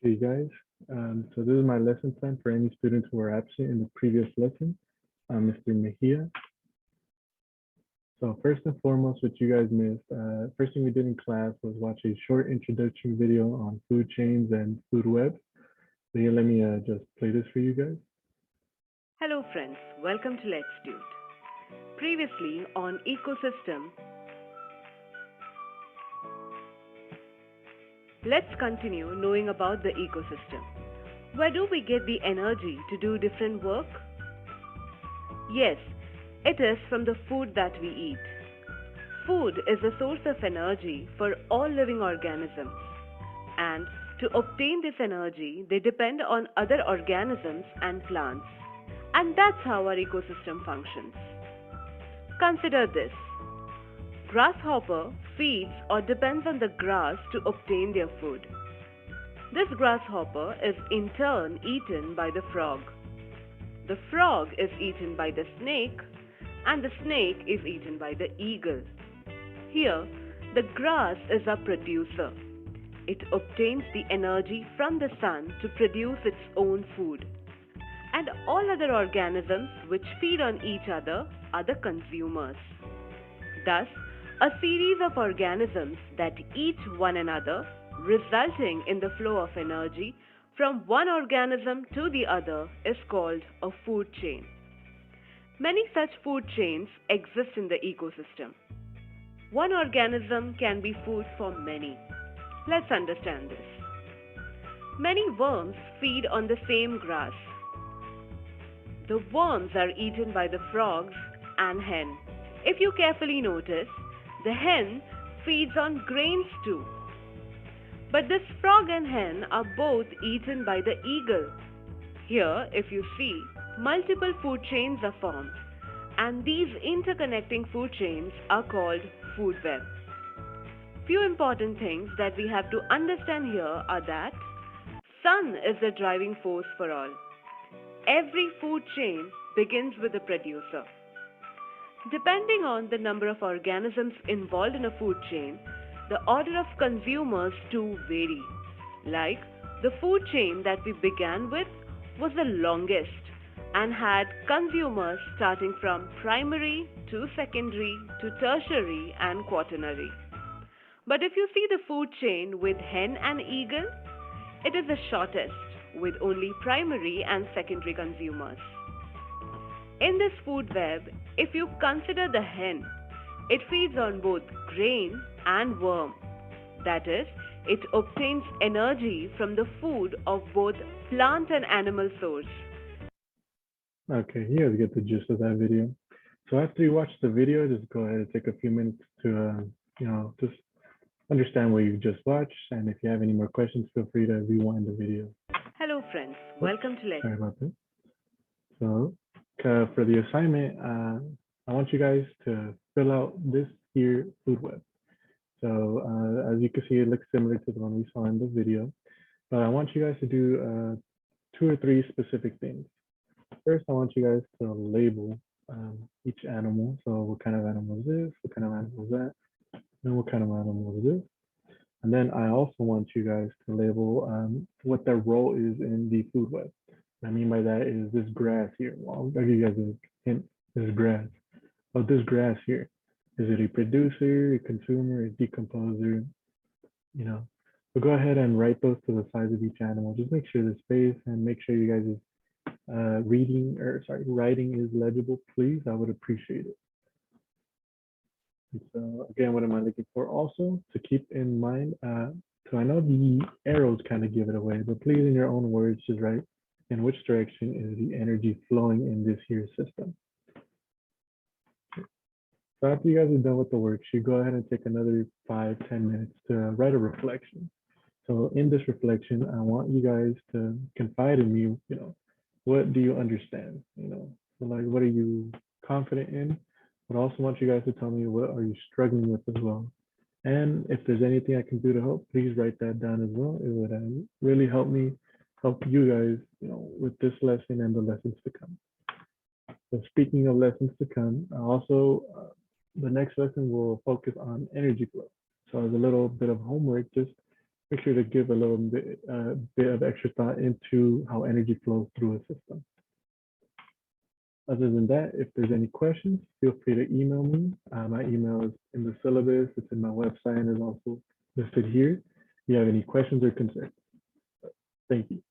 Hey guys, so this is my lesson plan for any students who were absent in the previous lesson. I'm Mr. Mejia. So first and foremost, what you guys missed, first thing we did in class was watch a short introduction video on food chains and food webs. So here, let me just play this for you guys. Hello friends, welcome to Let's Do It. Previously on Ecosystem, let's continue knowing about the ecosystem. Where do we get the energy to do different work? Yes, it is from the food that we eat. Food is a source of energy for all living organisms, and to obtain this energy, they depend on other organisms and plants. And that's how our ecosystem functions. Consider this. Grasshopper feeds or depends on the grass to obtain their food. This grasshopper is in turn eaten by the frog. The frog is eaten by the snake, and the snake is eaten by the eagle. Here, the grass is a producer. It obtains the energy from the sun to produce its own food. And all other organisms which feed on each other are the consumers. Thus, a series of organisms that eat one another, resulting in the flow of energy from one organism to the other, is called a food chain. Many such food chains exist in the ecosystem. One organism can be food for many. Let's understand this. Many worms feed on the same grass. The worms are eaten by the frogs and hen. If you carefully notice, the hen feeds on grains too. But this frog and hen are both eaten by the eagle. Here, if you see, multiple food chains are formed, and these interconnecting food chains are called food web. Few important things that we have to understand here are that sun is the driving force for all. Every food chain begins with a producer. Depending on the number of organisms involved in a food chain, the order of consumers too vary. Like the food chain that we began with was the longest and had consumers starting from primary to secondary to tertiary and quaternary. But if you see the food chain with hen and eagle, it is the shortest with only primary and secondary consumers. In this food web, if you consider the hen, it feeds on both grain and worm. That is, it obtains energy from the food of both plant and animal source. Okay, you guys get the gist of that video. So after you watch the video, just go ahead and take a few minutes to, just understand what you just watched. And if you have any more questions, feel free to rewind the video. Hello friends, Oops, welcome to Let's. sorry about that. So for the assignment, I want you guys to fill out this here food web. So as you can see, it looks similar to the one we saw in the video, but I want you guys to do two or three specific things. First, I want you guys to label each animal. So what kind of animal is this? What kind of animal is that? And what kind of animal is this? And then I also want you guys to label what their role is in the food web. What I mean by that is this grass here. Well, I'll give you guys a hint. This grass. Oh, this grass here. Is it a producer, a consumer, a decomposer? You know. So go ahead and write those to the sides of each animal. Just make sure there's space and make sure you guys' writing is legible, please. I would appreciate it. And so again, what am I looking for? Also to keep in mind, so I know the arrows kind of give it away, but please in your own words, just write in which direction is the energy flowing in this here system. So after you guys are done with the worksheet, go ahead and take another 5-10 minutes to write a reflection. So in this reflection, I want you guys to confide in me, what do you understand? So like, what are you confident in? But I also want you guys to tell me what are you struggling with as well. And if there's anything I can do to help, please write that down as well. It would really help me help you guys, with this lesson and the lessons to come. So speaking of lessons to come, the next lesson will focus on energy flow. So as a little bit of homework, just make sure to give a little bit of extra thought into how energy flows through a system. Other than that, if there's any questions, feel free to email me. My email is in the syllabus, it's in my website, and is also listed here. If you have any questions or concerns. Thank you.